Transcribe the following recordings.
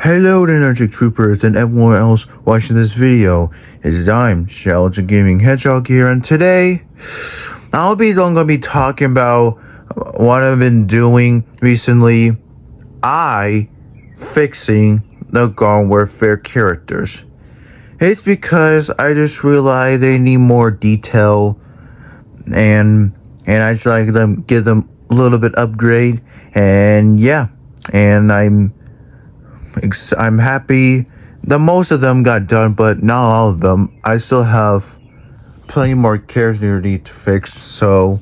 Hello Energetic Troopers and everyone else watching this video. I'm Shelter Gaming Hedgehog here, and today I'm gonna be talking about what I've been doing recently. Fixing the Garden Warfare characters. It's because I just realized they need more detail, and I just like them give them a little bit upgrade, and yeah, and I'm happy that most of them got done, but not all of them. I still have plenty more characters that need to fix. So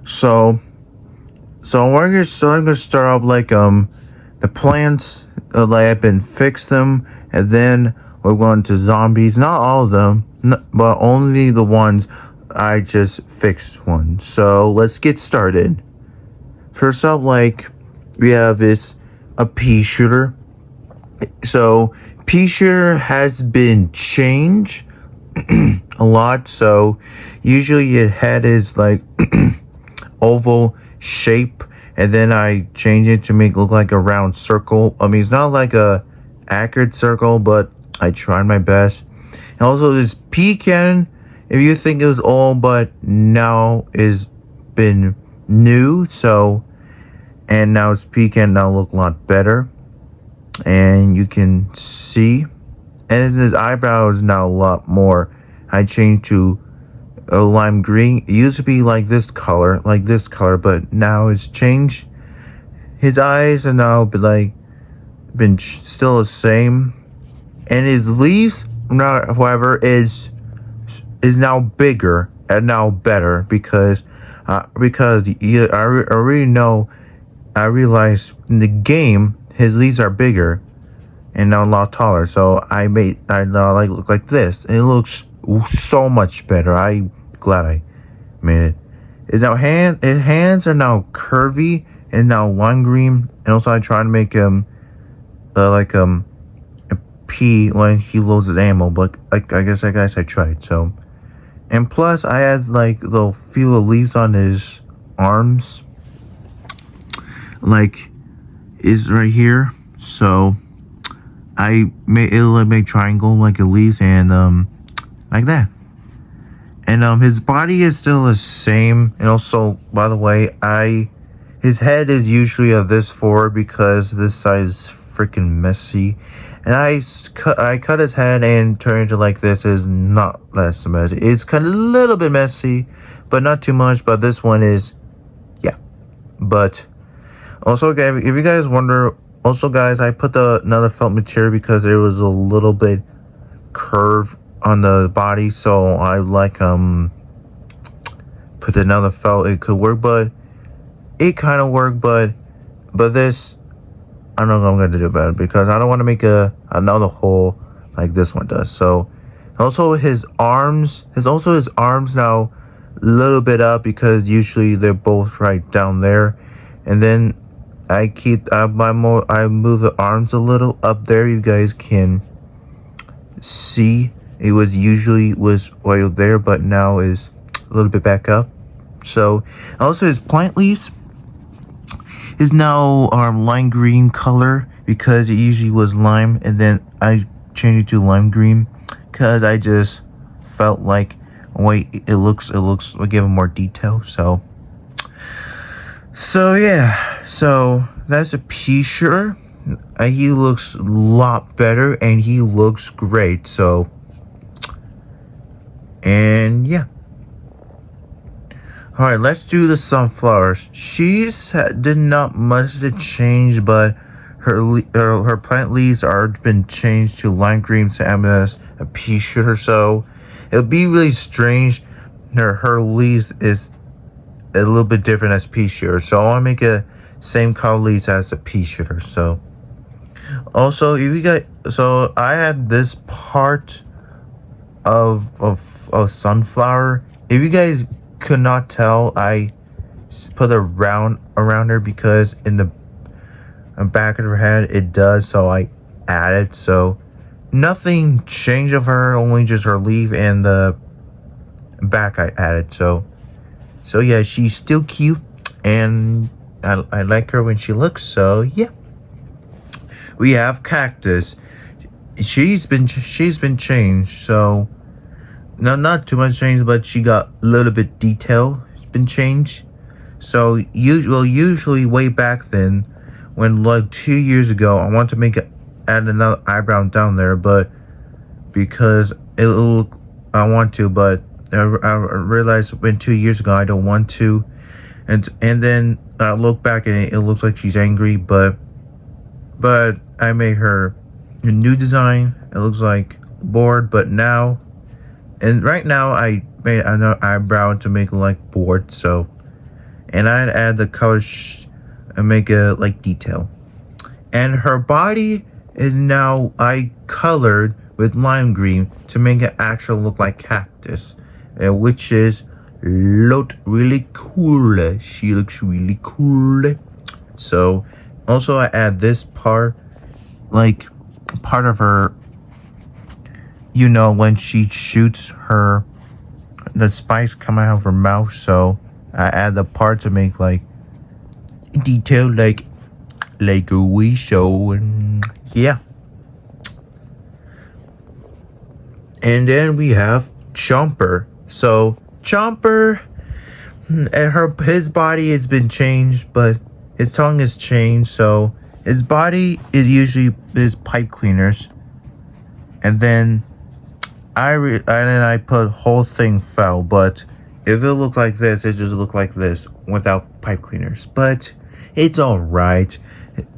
I'm gonna start off like the plants, like I've been fixed them, and then we're going to zombies. Not all of them, but only the ones I just fixed one. So let's get started. First up, like we have a pea shooter. So pea shooter has been changed a lot. So usually your head is like oval shape, and then I change it to make it look like a round circle. I mean, it's not like a accurate circle, but I tried my best. And also this pea cannon, if you think it was old, but now is been new, so and now its pea cannon now look a lot better. And you can see, and his eyebrow is now a lot more. I changed to a lime green. It used to be like this color, but now it's changed. His eyes are now been still the same, and his leaves now, however, is now bigger and now better because I already know. I realized in the game his leaves are bigger and now a lot taller, so I now like look like this, and it looks so much better. I'm glad I made it. His hands are now curvy and now lime green, and also I try to make him like a pea when he loads his ammo, but I guess I tried. So, and plus I had like the few leaves on his arms, like is right here. So I made it like triangle like it leaves, and like that. And his body is still the same. And also, by the way, his head is usually this forward because this side is freaking messy. And I cut his head and turned it to like this. Is not less messy. It's kind of a little bit messy, but not too much. But this one is, yeah. But also, guys, if you guys wonder, also guys, I put another felt material because it was a little bit curved on the body, so I like put another felt. It could work, but it kind of worked, but this, I don't know what I'm gonna do about it because I don't want to make another hole like this one does. So also his arms now a little bit up because usually they're both right down there, and then I move the arms a little up there. You guys can see it was right there, but now is a little bit back up. So also his plant leaves is now lime green color because it usually was lime, and then I changed it to lime green because I just felt like it looks give him more detail. So yeah, so that's a pea shooter. He looks a lot better and he looks great. So, and yeah. Alright, let's do the sunflowers. Did not much to change, but her plant leaves are been changed to lime green, same as a pea shooter. So it'll be really strange. Her leaves is a little bit different as pea shooter, so I want to make a same color leaves as a pea shooter. So also, if you guys, so I had this part of sunflower. If you guys could not tell, I put a round around her because in the back of her head it does, so I added. So nothing changed of her, only just her leaf and the back I added. So yeah, she's still cute, and I like her when she looks. So yeah, we have Cactus. She's been changed, so no, not too much change, but she got a little bit detail. It's been changed. So usually way back then, when like 2 years ago, I want to add another eyebrow down there, but because I want to, but I realized when 2 years ago I don't want to, and then I look back and it looks like she's angry, but I made her a new design. It looks like bored, but now, and right now I made another eyebrow to make it like bored. So, and I'd add the colors and make it like detail. And her body is now I colored with lime green to make it actually look like Cactus, which is looked really cool. She looks really cool. So also I add this part, like part of her, you know, when she shoots her, the spikes come out of her mouth. So I add the part to make like detail, like we show, and yeah. And then we have Chomper. So Chomper, his body has been changed, but his tongue is changed. So his body is usually pipe cleaners, and then I put whole thing fell. But if it looked like this, it just looked like this without pipe cleaners. But it's all right.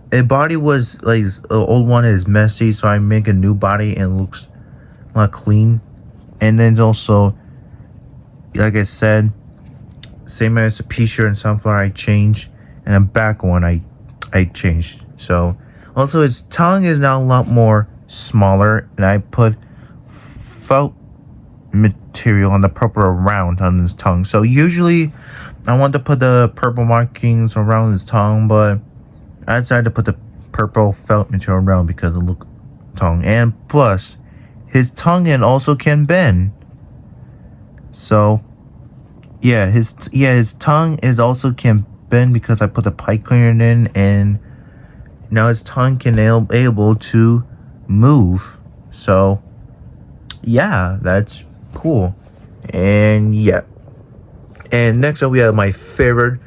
The body was like the old one is messy, so I make a new body and it looks not clean. And then also, like I said, same as the P-shirt and sunflower I changed, and the back one I changed. So also his tongue is now a lot more smaller, and I put felt material on the purple around on his tongue. So usually I want to put the purple markings around his tongue, but I decided to put the purple felt material around because of the look tongue. And plus, his tongue can bend. So yeah, his tongue also can bend because I put the pipe cleaner in, and now his tongue can able to move. So yeah, that's cool. And yeah, and next up we have my favorite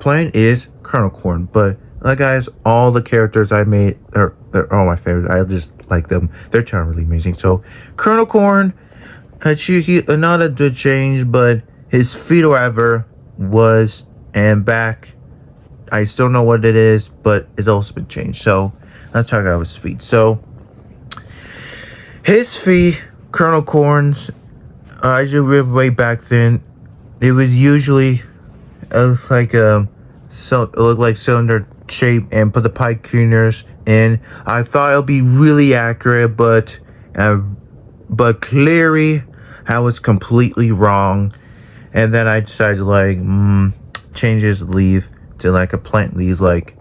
plant is Kernel Corn. But guys, all the characters I made they're all my favorites. I just like them. They're really amazing. So Kernel Corn, he not a good change, but his feet or whatever was, and back, I still know what it is, but it's also been changed. So let's talk about his feet. So his feet, Kernel Corn's, I just remember way back then, it was usually like it looked like cylinder shape, and put the pipe cleaners in. I thought it would be really accurate, but clearly I was completely wrong. And then I decided to like change his leaf to like a plant leaf, like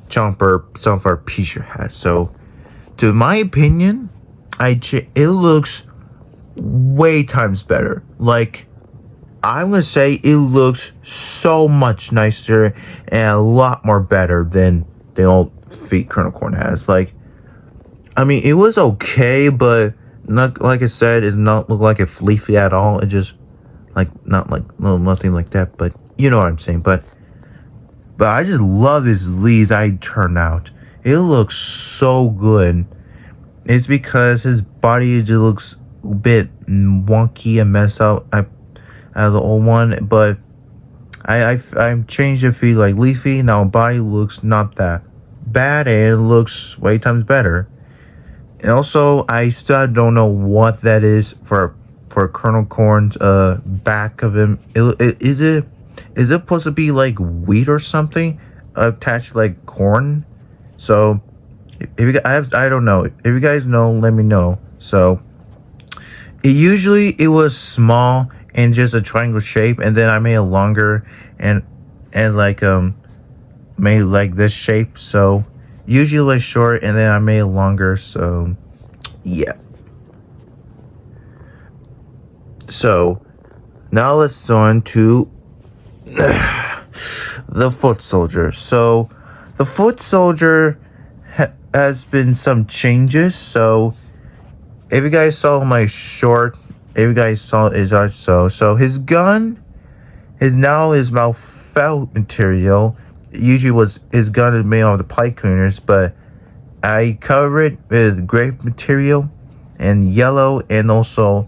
Chomper sunflower P-shirt has. So to my opinion, it looks way times better. Like, I'm gonna say it looks so much nicer and a lot more better than the old feet Kernel Corn has. Like, I mean, it was okay, but not, like I said, it's not look like a leafy at all. It just nothing like that. But you know what I'm saying. But I just love his leaves. I turn out. It looks so good. It's because his body just looks a bit wonky and messed up. Out of the old one, but I changed the feet like leafy. Now body looks not that bad, and it looks way times better. And also, I still don't know what that is for Kernel Corn's back of him. Is it supposed to be like wheat or something attached to like corn? So if you I don't know. If you guys know, let me know. So it was small and just a triangle shape, and then I made it longer and like made like this shape. So usually like short, and then I made it longer. So yeah. So now let's go on to the foot soldier. So the foot soldier has been some changes. So if you guys saw my short, if you guys saw is also so his gun is now is about felt material. Usually was his gun is made out of the pipe cleaners, but I cover it with grape material and yellow, and also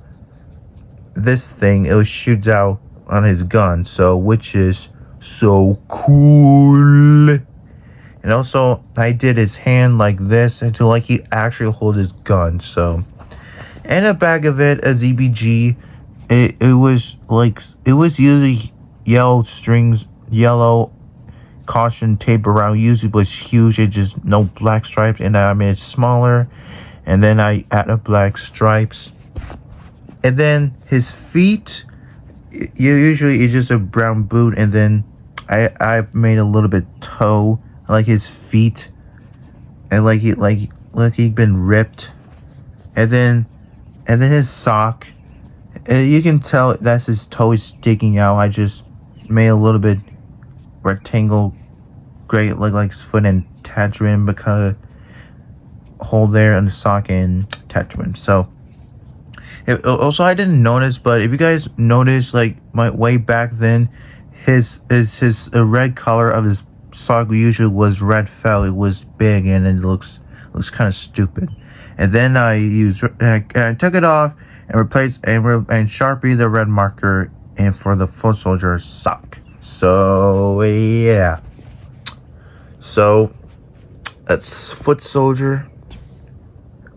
this thing it shoots out on his gun, so which is so cool. And also I did his hand like this until like he actually hold his gun. So and the back of it, a ZBG, it was like it was usually yellow strings, yellow caution tape around. Usually was huge, it just no black stripes, and I made it smaller, and then I added black stripes. And then his feet, usually it's just a brown boot, and then I made a little bit toe, like his feet, and like he'd been ripped. And then his sock, you can tell that's his toe is sticking out. I just made a little bit rectangle, great like foot and attachment, because hole there in the sock and attachment. So also I didn't notice, but if you guys notice, like my way back then, his red color of his sock usually was red felt. It was big and it looks kind of stupid. And then I took it off and replaced and Sharpie the red marker and for the foot soldier sock. So yeah, so that's foot soldier.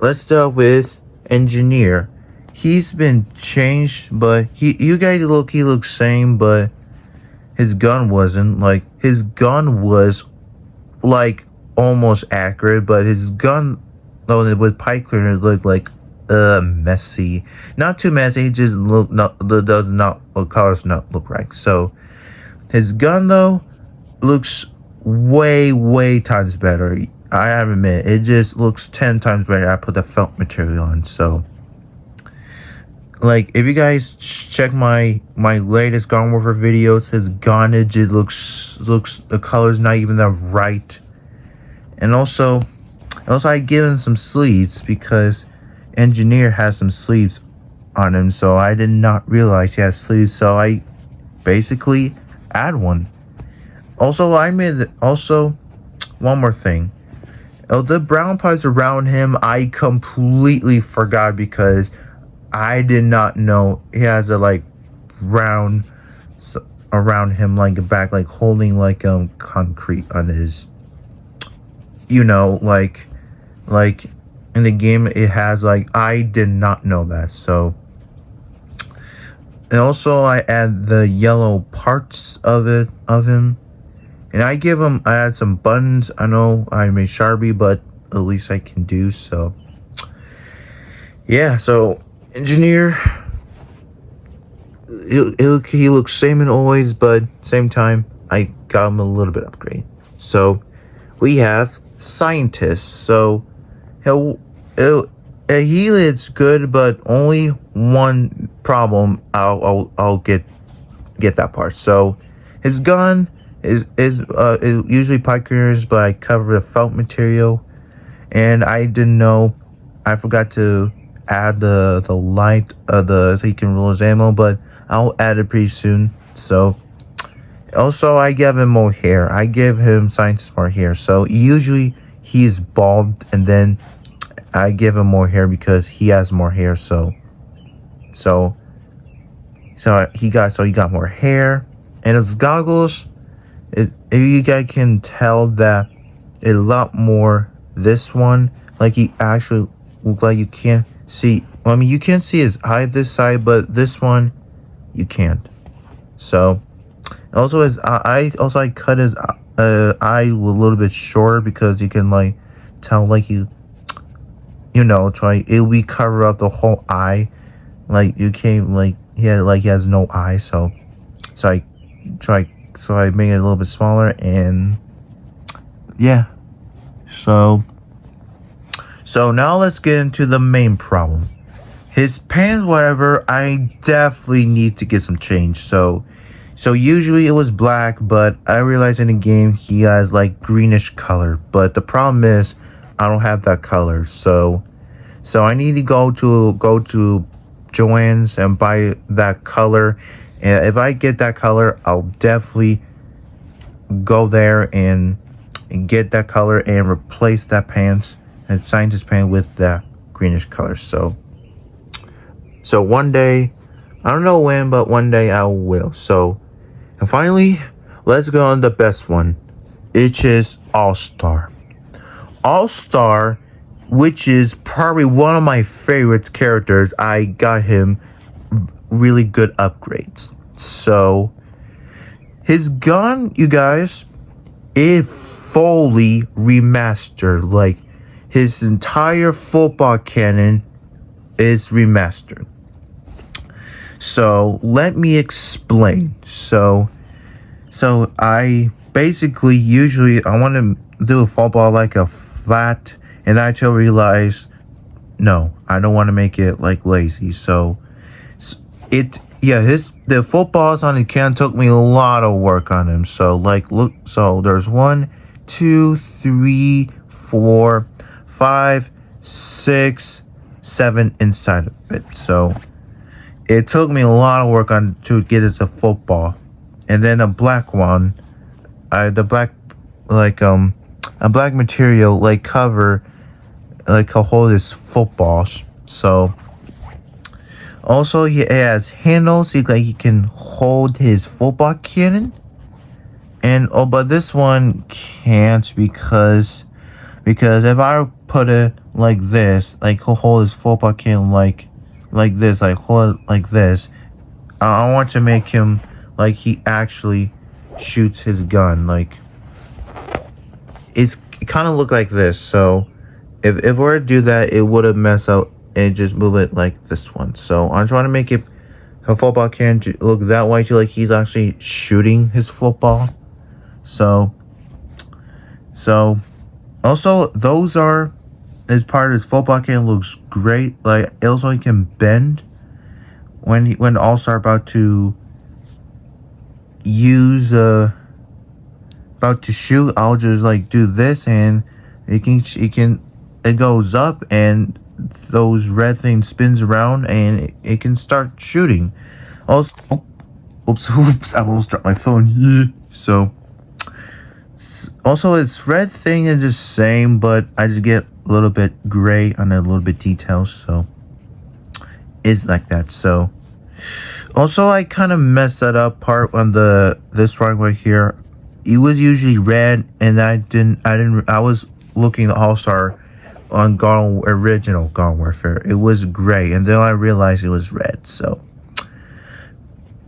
Let's start with engineer. He's been changed, but you guys he looks same, but his gun wasn't. Like his gun was like almost accurate, but his gun with pipe cleaner looked like messy. Not too messy, just the colors not look right. So his gun though looks way times better. I have to admit, it just looks 10 times better. I put the felt material on. So like if you guys check my latest Garden Warfare videos, his gun it just looks the color's not even that right. And also I give him some sleeves because engineer has some sleeves on him, so I did not realize he has sleeves, so I basically add one. Also one more thing. The brown parts around him I completely forgot because I did not know he has a like brown around him, like a back, like holding like concrete on his, you know, like in the game it has like, I did not know that. So and also I add the yellow parts of him, and I add some buttons. I know I made Sharpie, but at least I can do so. Yeah, so engineer, he looks same and always, but same time I got him a little bit upgrade. So we have scientist. So he is good, but only one problem. I'll get that part. So his gun is usually pipe cleaners, but I cover the felt material, and I didn't know. I forgot to add the light so he can roll his ammo, but I'll add it pretty soon. So also I give him more hair. I give him scientist more hair. So usually he's bald, and then I give him more hair because he has more hair. So he got more hair. And his goggles, if you guys can tell that a lot more. This one, like he actually look like you can't see. Well, I mean, you can see his eye this side, but this one you can't. So also his eye, I cut his eye a little bit shorter because you can like tell, like you know, we cover up the whole eye, like you can't, like he has no eye. So I made it a little bit smaller, and yeah. So now let's get into the main problem. His pants, whatever, I definitely need to get some change. So usually it was black, but I realized in the game he has like greenish color. But the problem is I don't have that color, so I need to go to Joann's and buy that color. And if I get that color, I'll definitely go there and get that color and replace that pants and scientist pants with that greenish color. So one day, I don't know when, but one day I will. So, and finally, let's go on the best one. It is All-Star. All-Star, which is probably one of my favorite characters. I got him really good upgrades. So, his gun, you guys, is fully remastered. Like, his entire football cannon is remastered. So let me explain. So I basically usually I want to do a football like a flat, and I till realize no, I don't want to make it like lazy. So the footballs on the can took me a lot of work on him. So like look, so there's 1, 2, 3, 4, 5, 6, 7 inside of it. So it took me a lot of work to get it to football. And then a black one, a black material like cover like to hold his footballs. So also he has handles so he can hold his football cannon. And but this one can't because if I put it like this, like he'll hold his football cannon like this, like hold it like this. I want to make him like he actually shoots his gun. Like it kind of look like this. So if we were to do that, it would have messed up and just move it like this one. So I'm trying to make it a football cannon to look that way, too, like he's actually shooting his football. So also those are as part of his football cannon looks great. Like also he can bend when All-Star about to use about to shoot. I'll just like do this and it goes up and those red things spins around and it can start shooting. Also, oops, I almost dropped my phone. Yeah. So also its red thing is the same, but I just get a little bit gray on a little bit details, so it's like that. So also I kind of messed that up part on this one right here. It was usually red and I was looking at All-Star on original Garden Warfare. It was gray and then I realized it was red. So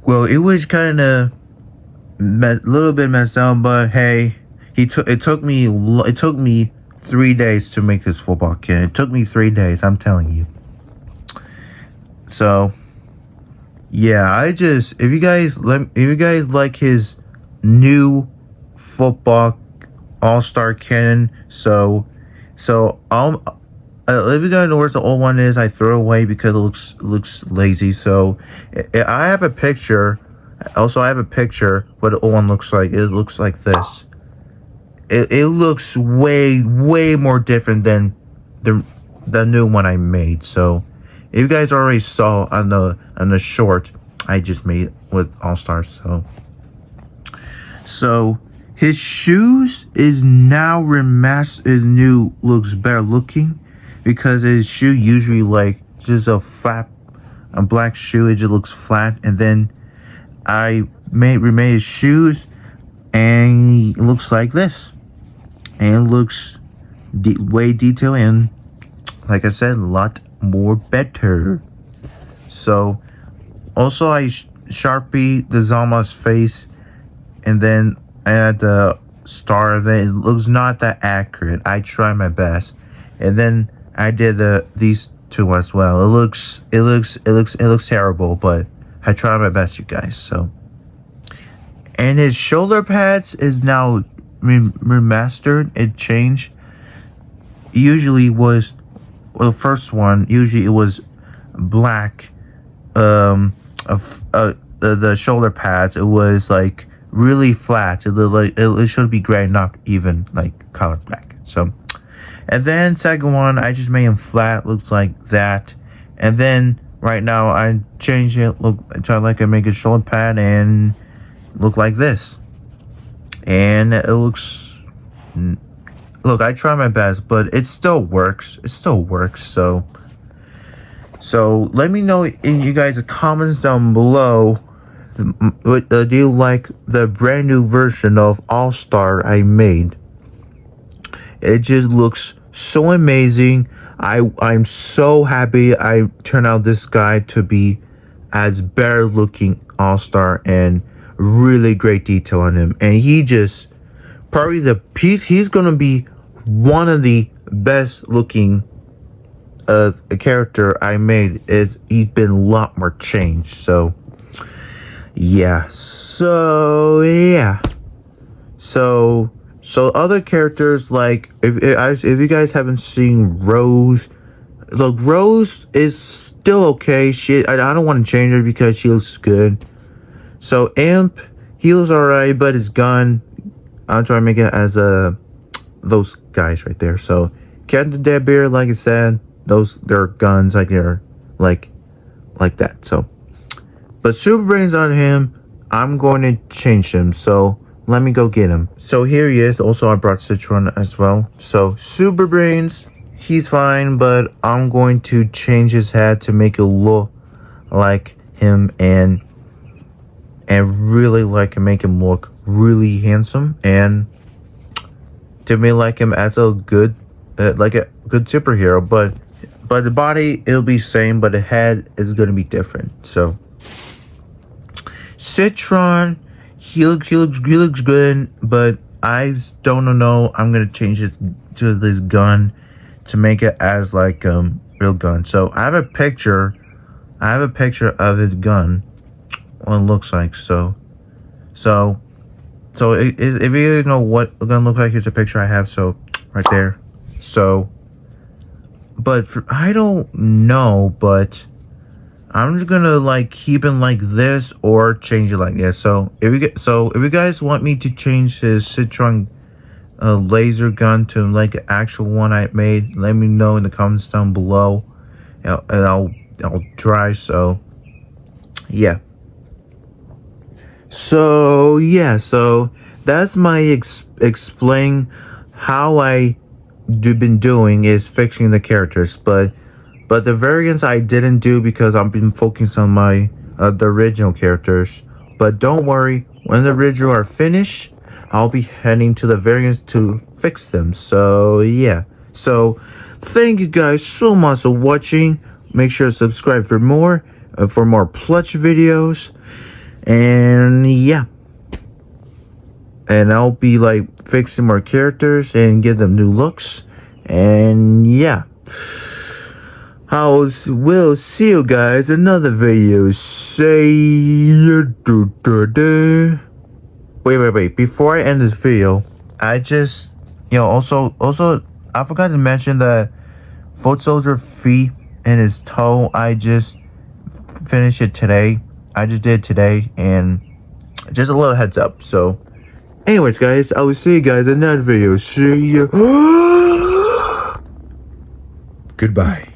well, it was kind of a little bit messed up, but hey, it took me 3 days to make this football kit. It took me 3 days, I'm telling you. So yeah, if you guys like his new football All-Star cannon, so if you guys know where the old one is, I throw it away because it looks lazy. So I have a picture. Also, I have a picture what the old one looks like. It looks like this. It looks way more different than the new one I made. So if you guys already saw on the short I just made with All-Star. So his shoes is now remastered. His new looks better looking because his shoe usually like just a black shoe. It just looks flat, and then I remade his shoes and it looks like this. And it looks way detailed and, like I said, a lot more better. So, also I Sharpie the Zama's face, and then I had the star of it. It looks not that accurate. I tried my best, and then I did these two as well. It looks terrible, but I tried my best, you guys. So, and his shoulder pads is now remastered. It changed. Usually was the first one. Usually it was black. The shoulder pads. It was like really flat. It should be gray, not even like color black. So And then second one, I just made him flat, looks like that. And then right now I changed it, try like I make a shoulder pad and look like this. And it looks, look, I try my best, but it still works. It still works. So let me know in you guys' comments down below. Do you like the brand new version of All-Star I made? It just looks so amazing. I'm so happy I turned out this guy to be as better looking All-Star and really great detail on him. And he just probably the piece, he's gonna be one of the best looking character I made. Is he's been a lot more changed. So yeah, so other characters, like if you guys haven't seen Rose, look, Rose is still okay. I don't want to change her because she looks good. So Imp, he looks alright, but his gun, I'll try to make it as those guys right there. So Captain Deadbeard, like I said, they're guns, like they're like that. So, but Super Brains on him, I'm going to change him. So let me go get him. So here he is. Also, I brought Citron as well. So Super Brains, he's fine, but I'm going to change his hat to make it look like him and really make him look really handsome, and to me like him as a good superhero. But the body, it'll be same, but the head is gonna be different. So Citron, he looks good, but I don't know. I'm gonna change it to this gun to make it as like real gun. So I have a picture of his gun, what it looks like. So if you know what the gun looks like, here's a picture I have. So right there. So but I don't know, but I'm just gonna like keep it like this or change it like this. So if you guys want me to change his Citron laser gun to like an actual one I made, let me know in the comments down below, and I'll try. So yeah. So that's my explain how I been doing is fixing the characters, but the variants I didn't do because I've been focusing on my the original characters. But don't worry, when the original are finished, I'll be heading to the variants to fix them. So yeah, so thank you guys so much for watching. Make sure to subscribe for more plush videos. And yeah, and I'll be like fixing more characters and give them new looks. And yeah, we'll see you guys in another video. Wait, before I end this video, I just also I forgot to mention that Foot Soldier feet and his toe, I just finished it today. I just did today, and just a little heads up. So anyways guys, I will see you guys in another video. See you. Goodbye.